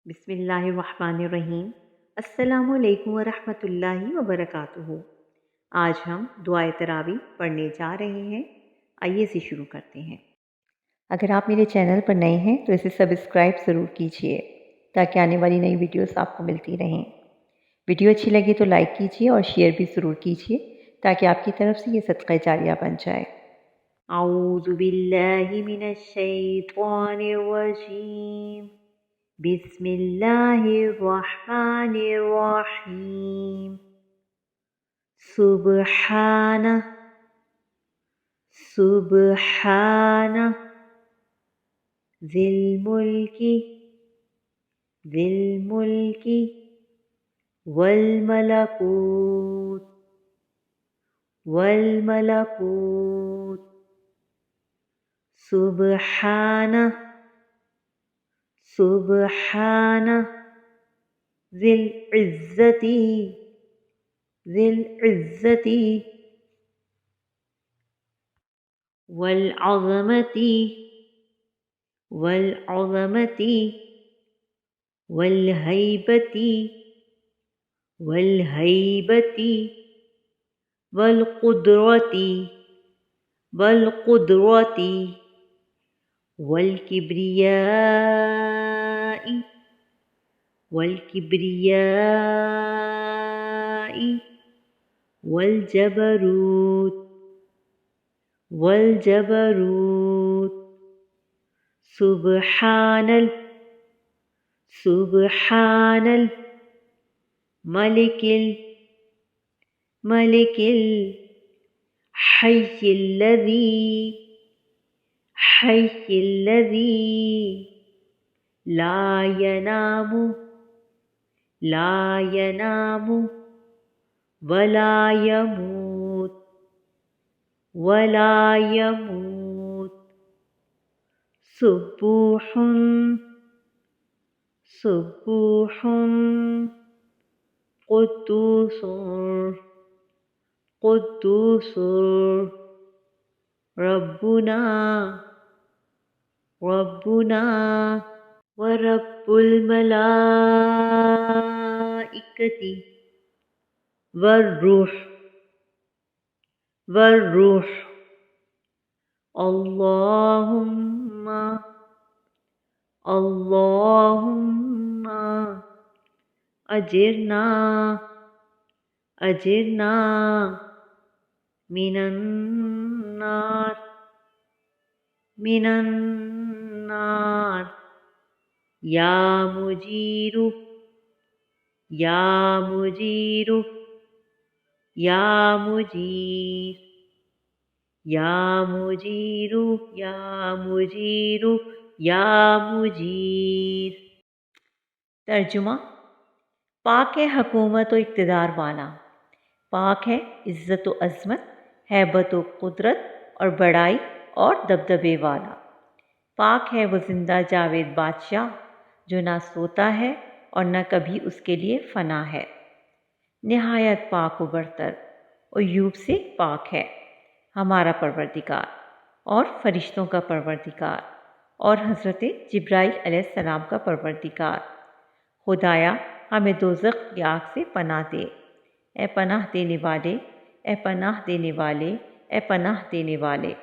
बिस्मिल्लाहिर्रहमानिर्रहीम। अस्सलामुअलैकुम वरहमतुल्लाहि वबरकातुहू। आज हम दुआए तरावी पढ़ने जा रहे हैं। आइए इसे शुरू करते हैं। अगर आप मेरे चैनल पर नए हैं तो इसे सब्सक्राइब ज़रूर कीजिए ताकि आने वाली नई वीडियोस आपको मिलती रहें। वीडियो अच्छी लगी तो लाइक कीजिए और शेयर भी ज़रूर कीजिए ताकि आपकी तरफ से ये सदक़ा जारिया बन जाए। औज़ु बिल्लाहि मिनश शैतानिर रजीम। बिस्मिल्लाहिर्रहमानिर्रहीम। सुब्हाना सुब्हाना ज़िल मुल्की वल मलकूत सुब्हाना सुब्हाना ज़िल इज़्ज़ती वल अज़मती वल हैबती वल कुदरती वल किब्रियाई वल जबरूत सुब्हानल मलिकिल हय्यिल्लज़ी ला यनामु वला यमूत सुब्बूहुन क़ुद्दूसुर रब्बुना व रब्बुल मलाइकति वर्रूह अल्लाहुम्मा अजिरना मिनन्नार या मुजीरु या मुजीर। तर्जुमा। पाक है हुकूमत व इक़्तिदार वाला, पाक है इज़्ज़त व अज़मत, हैबत व कुदरत और बड़ाई और दबदबे वाला। पाक है वो ज़िंदा जावेद बादशाह जो ना सोता है और न कभी उसके लिए फ़ना है। निहायत पाक व बरतर अय्यूब से पाक है हमारा परवरदिगार और फरिश्तों का परवरदिगार और हज़रत जिब्राइल अलैहिस्सलाम का परवरदिगार। खुदाया हमें दोज़ख की आग से पनाह दे। ए पनाह देने वाले, ए पनाह देने वाले, ए पनाह देने वाले।